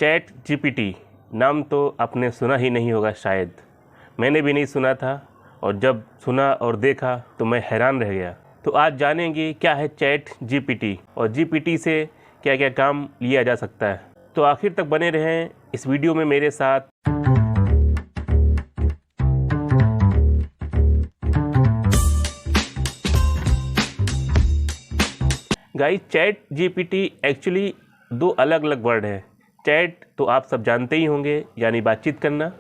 Chat GPT नाम तो आपने सुना ही नहीं होगा शायद। मैंने भी नहीं सुना था और जब सुना और देखा तो मैं हैरान रह गया। तो आज जानेंगे क्या है चैट जीपीटी और जीपीटी से क्या क्या काम लिया जा सकता है। तो आखिर तक बने रहें इस वीडियो में मेरे साथ। गाइस, चैट जीपीटी एक्चुअली दो अलग अलग वर्ड हैं। चैट तो आप सब जानते ही होंगे, यानी बातचीत करना,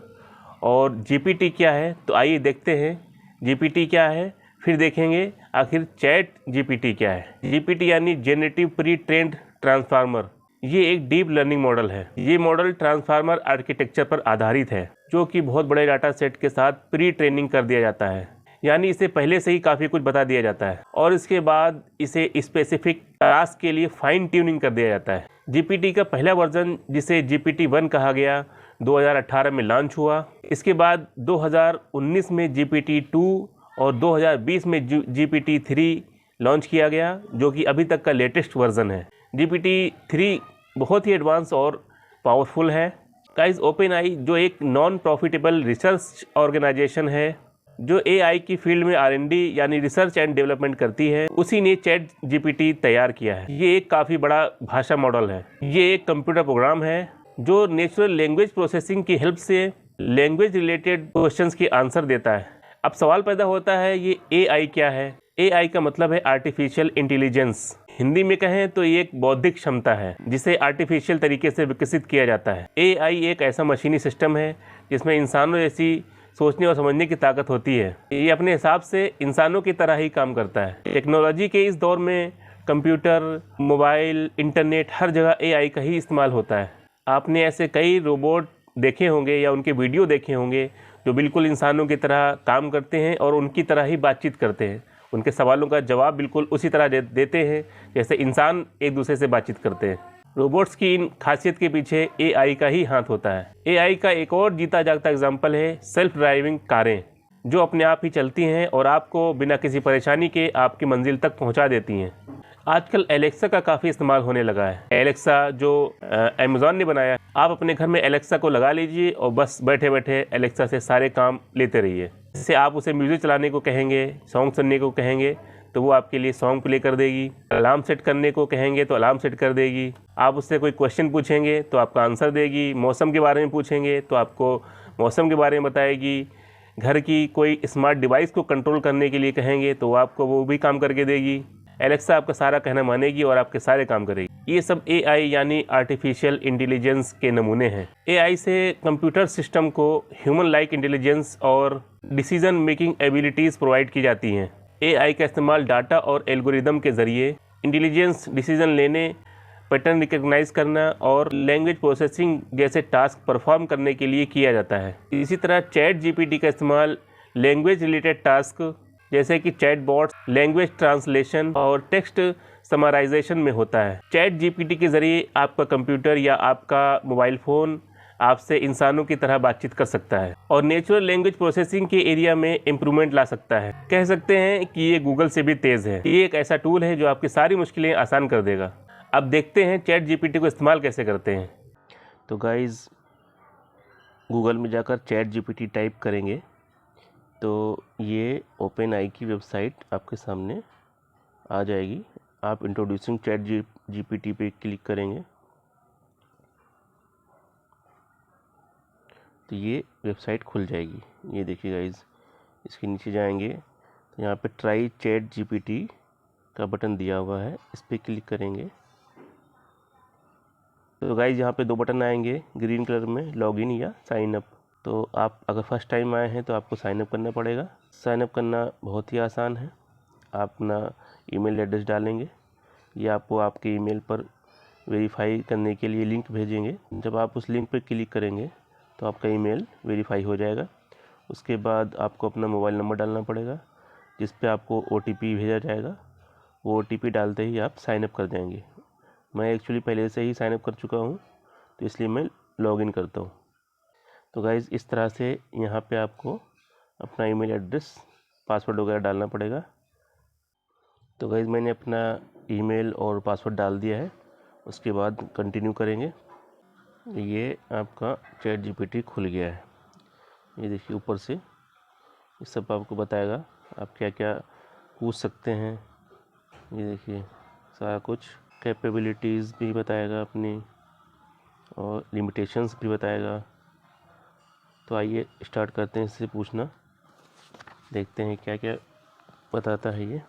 और जीपीटी क्या है तो आइए देखते हैं जीपीटी क्या है, फिर देखेंगे आखिर चैट जीपीटी क्या है। जीपीटी यानी जेनरेटिव प्री ट्रेन्ड ट्रांसफार्मर। ये एक डीप लर्निंग मॉडल है। ये मॉडल ट्रांसफार्मर आर्किटेक्चर पर आधारित है, जो कि बहुत बड़े डाटा सेट के साथ प्री ट्रेनिंग कर दिया जाता है, यानी इसे पहले से ही काफ़ी कुछ बता दिया जाता है और इसके बाद इसे स्पेसिफिक टास्क के लिए फाइन ट्यूनिंग कर दिया जाता है। जीपीटी का पहला वर्जन, जिसे जीपीटी 1 कहा गया, 2018 में लॉन्च हुआ। इसके बाद 2019 में जीपीटी 2 और 2020 में जीपीटी 3 लॉन्च किया गया, जो कि अभी तक का लेटेस्ट वर्जन है। जीपीटी 3 बहुत ही एडवांस और पावरफुल है। गाइस, ओपनएआई जो एक नॉन प्रॉफिटेबल रिसर्च ऑर्गेनाइजेशन है, जो एआई की फील्ड में R&D यानी रिसर्च एंड डेवलपमेंट करती है, उसी ने चैट जीपीटी तैयार किया है। ये एक काफ़ी बड़ा भाषा मॉडल है। ये एक कंप्यूटर प्रोग्राम है जो नेचुरल लैंग्वेज प्रोसेसिंग की हेल्प से लैंग्वेज रिलेटेड क्वेश्चंस के आंसर देता है। अब सवाल पैदा होता है, ये एआई क्या है? एआई का मतलब है आर्टिफिशियल इंटेलिजेंस। हिंदी में कहें तो ये एक बौद्धिक क्षमता है जिसे आर्टिफिशियल तरीके से विकसित किया जाता है। एआई एक ऐसा मशीनी सिस्टम है जिसमें इंसानों जैसी सोचने और समझने की ताकत होती है। ये अपने हिसाब से इंसानों की तरह ही काम करता है। टेक्नोलॉजी के इस दौर में कंप्यूटर, मोबाइल, इंटरनेट, हर जगह एआई का ही इस्तेमाल होता है। आपने ऐसे कई रोबोट देखे होंगे या उनके वीडियो देखे होंगे जो बिल्कुल इंसानों की तरह काम करते हैं और उनकी तरह ही बातचीत करते हैं। उनके सवालों का जवाब बिल्कुल उसी तरह देते हैं जैसे इंसान एक दूसरे से बातचीत करते हैं। रोबोट्स की इन खासियत के पीछे एआई का ही हाथ होता है। एआई का एक और जीता जागता एग्जाम्पल है सेल्फ ड्राइविंग कारें, जो अपने आप ही चलती हैं और आपको बिना किसी परेशानी के आपकी मंजिल तक पहुंचा देती हैं। आजकल एलेक्सा का काफ़ी इस्तेमाल होने लगा है। एलेक्सा जो अमेज़ॉन ने बनाया है, आप अपने घर में एलेक्सा को लगा लीजिए और बस बैठे बैठे एलेक्सा से सारे काम लेते रहिए। जैसे आप उसे म्यूज़िक चलाने को कहेंगे, सॉन्ग सुनने को कहेंगे तो वो आपके लिए सॉन्ग प्ले कर देगी। अलार्म सेट करने को कहेंगे तो अलार्म सेट कर देगी। आप उससे कोई क्वेश्चन पूछेंगे तो आपका आंसर देगी। मौसम के बारे में पूछेंगे तो आपको मौसम के बारे में बताएगी। घर की कोई स्मार्ट डिवाइस को कंट्रोल करने के लिए कहेंगे तो आपको वो भी काम करके देगी। एलेक्सा आपका सारा कहना मानेगी और आपके सारे काम करेगी। ये सब एआई यानी आर्टिफिशियल इंटेलिजेंस के नमूने हैं। एआई से कंप्यूटर सिस्टम को ह्यूमन लाइक इंटेलिजेंस और डिसीजन मेकिंग एबिलिटीज़ प्रोवाइड की जाती हैं। एआई का इस्तेमाल डाटा और एल्गोरिदम के ज़रिए इंटेलिजेंस, डिसीजन लेने, पैटर्न रिकग्नाइज करना और लैंग्वेज प्रोसेसिंग जैसे टास्क परफॉर्म करने के लिए किया जाता है। इसी तरह चैट जीपीटी का इस्तेमाल लैंग्वेज रिलेटेड टास्क जैसे कि चैट बॉट्स, लैंग्वेज ट्रांसलेशन और टेक्स्ट समराइजेशन में होता है। चैट जीपीटी के ज़रिए आपका कंप्यूटर या आपका मोबाइल फ़ोन आपसे इंसानों की तरह बातचीत कर सकता है और नेचुरल लैंग्वेज प्रोसेसिंग के एरिया में इम्प्रूवमेंट ला सकता है। कह सकते हैं कि ये गूगल से भी तेज़ है। ये एक ऐसा टूल है जो आपकी सारी मुश्किलें आसान कर देगा। अब देखते हैं चैट जीपीटी को इस्तेमाल कैसे करते हैं। तो गाइज़, गूगल में जाकर चैट जीपीटी टाइप करेंगे तो ये ओपनएआई की वेबसाइट आपके सामने आ जाएगी। आप इंट्रोड्यूसिंग चैट जीपीटी पे क्लिक करेंगे तो ये वेबसाइट खुल जाएगी। ये देखिए गाइज, इसके नीचे जाएंगे तो यहाँ पे ट्राई चैट जीपीटी का बटन दिया हुआ है, इस पर क्लिक करेंगे तो गाइज यहाँ पे दो बटन आएंगे ग्रीन कलर में, लॉगिन या साइन अप। तो आप अगर फर्स्ट टाइम आए हैं तो आपको साइन अप करना पड़ेगा। साइन अप करना बहुत ही आसान है। आप अपना ईमेल एड्रेस डालेंगे, ये आपको आपके ईमेल पर वेरीफाई करने के लिए लिंक भेजेंगे। जब आप उस लिंक पर क्लिक करेंगे तो आपका ईमेल वेरीफाई हो जाएगा। उसके बाद आपको अपना मोबाइल नंबर डालना पड़ेगा जिस पे आपको ओटीपी भेजा जाएगा। वो ओटीपी डालते ही आप साइन अप कर जाएंगे। मैं एक्चुअली पहले से ही साइन अप कर चुका हूँ तो इसलिए मैं लॉगिन करता हूँ। तो गाइज़, इस तरह से यहाँ पे आपको अपना ईमेल एड्रेस, पासवर्ड वगैरह डालना पड़ेगा। तो गाइज़, मैंने अपना ईमेल और पासवर्ड डाल दिया है। उसके बाद कंटिन्यू करेंगे। ये आपका चैट जीपीटी खुल गया है। ये देखिए ऊपर से ये सब आपको बताएगा आप क्या क्या पूछ सकते हैं। ये देखिए सारा कुछ कैपेबिलिटीज़ भी बताएगा अपनी और लिमिटेशंस भी बताएगा। तो आइए स्टार्ट करते हैं इससे पूछना, देखते हैं क्या क्या बताता है ये।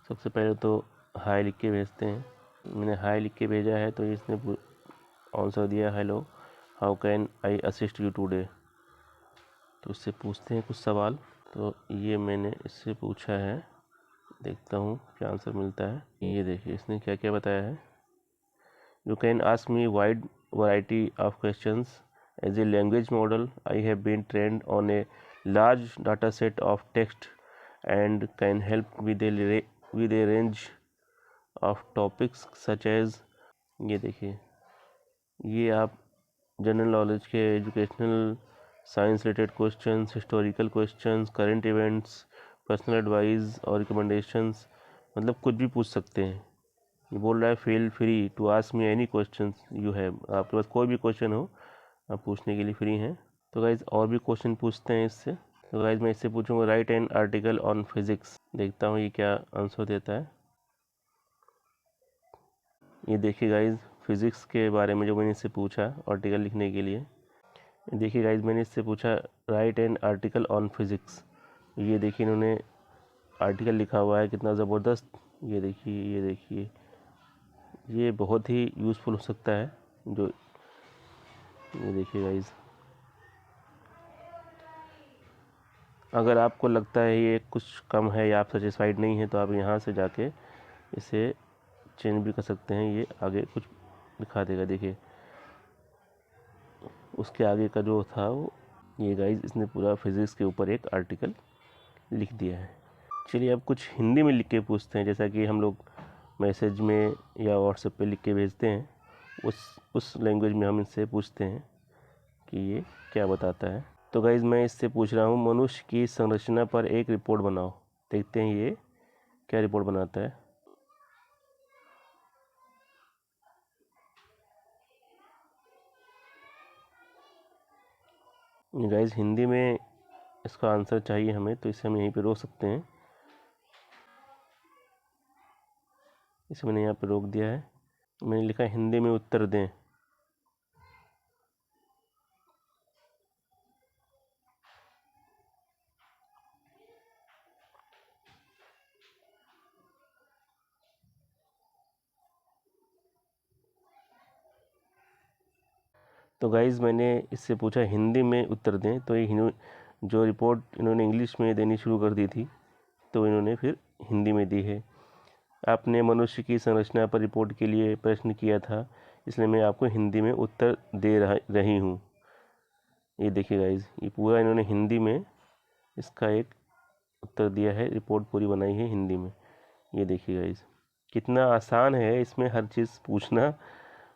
सबसे पहले तो हाय लिख के भेजते हैं। मैंने हाय लिख के भेजा है तो इसने आंसर दिया hello how can I assist you today. तो इससे पूछते हैं कुछ सवाल। तो ये मैंने इससे पूछा है, देखता हूँ क्या आंसर मिलता है। ये देखिए इसने क्या क्या बताया है। You can ask me wide variety of questions as a language model. I have been trained on a large data set of text and can help with a range of topics such as. ये देखिए ये आप general knowledge के, educational, science related questions, historical questions, current events, personal advice और recommendations, मतलब कुछ भी पूछ सकते हैं। ये बोल रहा है feel free to ask me any questions you have. आपके पास कोई भी क्वेश्चन हो आप पूछने के लिए फ्री हैं। तो गाइज और भी क्वेश्चन पूछते हैं इससे। तो गाइज मैं इससे पूछूंगा right an article on physics. देखता हूँ ये क्या आंसर देता है। ये देखिए गाइज फिज़िक्स के बारे में जो मैंने इससे पूछा आर्टिकल लिखने के लिए। देखिए गाइज मैंने इससे पूछा right an article on physics. ये देखिए इन्होंने आर्टिकल लिखा हुआ है, कितना ज़बरदस्त। ये देखिए ये देखिए ये बहुत ही यूज़फुल हो सकता है। जो ये देखिए गाइज, अगर आपको लगता है ये कुछ कम है या आप सेटिस्फाइड नहीं है तो आप यहाँ से जाके इसे चेंज भी कर सकते हैं। ये आगे कुछ दिखा देगा। देखिए उसके आगे का जो था वो, ये गाइज इसने पूरा फिज़िक्स के ऊपर एक आर्टिकल लिख दिया है। चलिए अब कुछ हिंदी में लिख के पूछते हैं, जैसा कि हम लोग मैसेज में या व्हाट्सएप पे लिख के भेजते हैं, उस लैंग्वेज में हम इससे पूछते हैं कि ये क्या बताता है। तो गाइज मैं इससे पूछ रहा हूँ मनुष्य की संरचना पर एक रिपोर्ट बनाओ। देखते हैं ये क्या रिपोर्ट बनाता है। गाइज हिंदी में इसका आंसर चाहिए हमें, तो इसे हम यहीं पे रोक सकते हैं। इसे मैंने यहाँ पे रोक दिया है। मैंने लिखा हिंदी में उत्तर दें। तो गाइज़ मैंने इससे पूछा हिंदी में उत्तर दें, तो ये जो रिपोर्ट इन्होंने इंग्लिश में देनी शुरू कर दी थी तो इन्होंने फिर हिंदी में दी है। आपने मनुष्य की संरचना पर रिपोर्ट के लिए प्रश्न किया था, इसलिए मैं आपको हिंदी में उत्तर दे रही हूँ। ये देखिए गाइज़ ये पूरा इन्होंने हिंदी में इसका एक उत्तर दिया है, रिपोर्ट पूरी बनाई है हिंदी में। ये देखिए गाइज़ कितना आसान है इसमें हर चीज़ पूछना।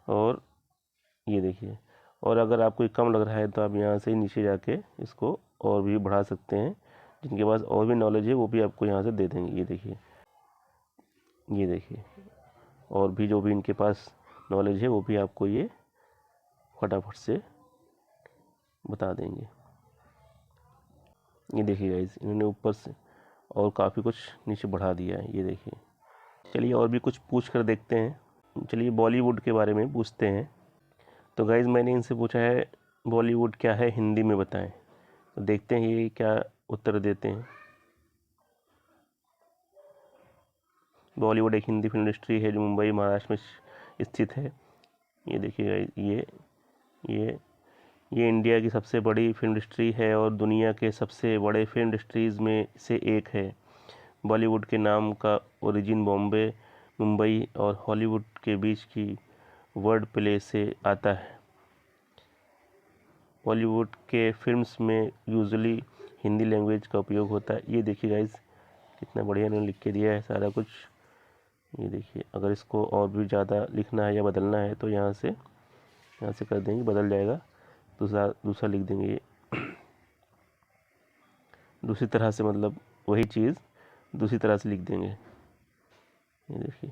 और ये देखिए, और अगर आपको कम लग रहा है तो आप यहाँ से नीचे जाके इसको और भी बढ़ा सकते हैं। जिनके पास और भी नॉलेज है वो भी आपको यहाँ से दे देंगे। ये देखिए और भी जो भी इनके पास नॉलेज है वो भी आपको ये फटाफट से बता देंगे। ये देखिए गाइस इन्होंने ऊपर से और काफ़ी कुछ नीचे बढ़ा दिया है। ये देखिए, चलिए और भी कुछ पूछ कर देखते हैं। चलिए बॉलीवुड के बारे में पूछते हैं। तो गाइज़ मैंने इनसे पूछा है बॉलीवुड क्या है हिंदी में बताएं। तो देखते हैं ये क्या उत्तर देते हैं। बॉलीवुड एक हिंदी फिल्म इंडस्ट्री है जो मुंबई महाराष्ट्र में स्थित है। ये देखिए गाइज़ ये ये इंडिया की सबसे बड़ी फिल्म इंडस्ट्री है और दुनिया के सबसे बड़े फिल्म इंडस्ट्रीज़ में से एक है। बॉलीवुड के नाम का ओरिजिन बॉम्बे, मुंबई और हॉलीवुड के बीच की वर्ड प्ले से आता है। बॉलीवुड के फिल्म्स में यूजुअली हिंदी लैंग्वेज का उपयोग होता है। ये देखिए गाइस कितना बढ़िया इन्होंने लिख के दिया है सारा कुछ। ये देखिए अगर इसको और भी ज़्यादा लिखना है या बदलना है तो यहाँ से कर देंगे, बदल जाएगा। दूसरा लिख देंगे ये दूसरी तरह से, मतलब वही चीज़ दूसरी तरह से लिख देंगे। ये देखिए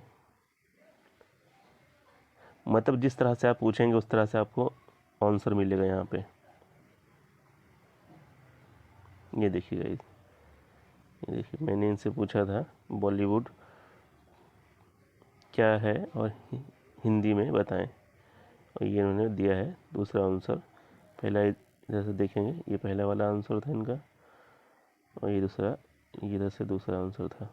मतलब जिस तरह से आप पूछेंगे उस तरह से आपको आंसर मिलेगा यहाँ पे। ये देखिए गाइस, ये देखिए मैंने इनसे पूछा था बॉलीवुड क्या है और हिंदी में बताएं, और ये इन्होंने दिया है दूसरा आंसर। पहला इधर से देखेंगे, ये पहला वाला आंसर था इनका, और ये दूसरा, ये इधर से दूसरा आंसर था।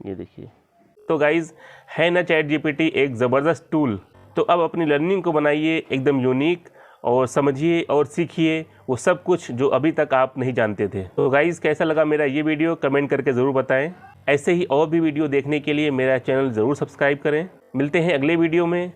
ये देखिए। तो गाइज़, है ना चैट जीपीटी एक ज़बरदस्त टूल। तो अब अपनी लर्निंग को बनाइए एकदम यूनिक, और समझिए और सीखिए वो सब कुछ जो अभी तक आप नहीं जानते थे। तो गाइज़, कैसा लगा मेरा ये वीडियो कमेंट करके ज़रूर बताएं। ऐसे ही और भी वीडियो देखने के लिए मेरा चैनल ज़रूर सब्सक्राइब करें। मिलते हैं अगले वीडियो में।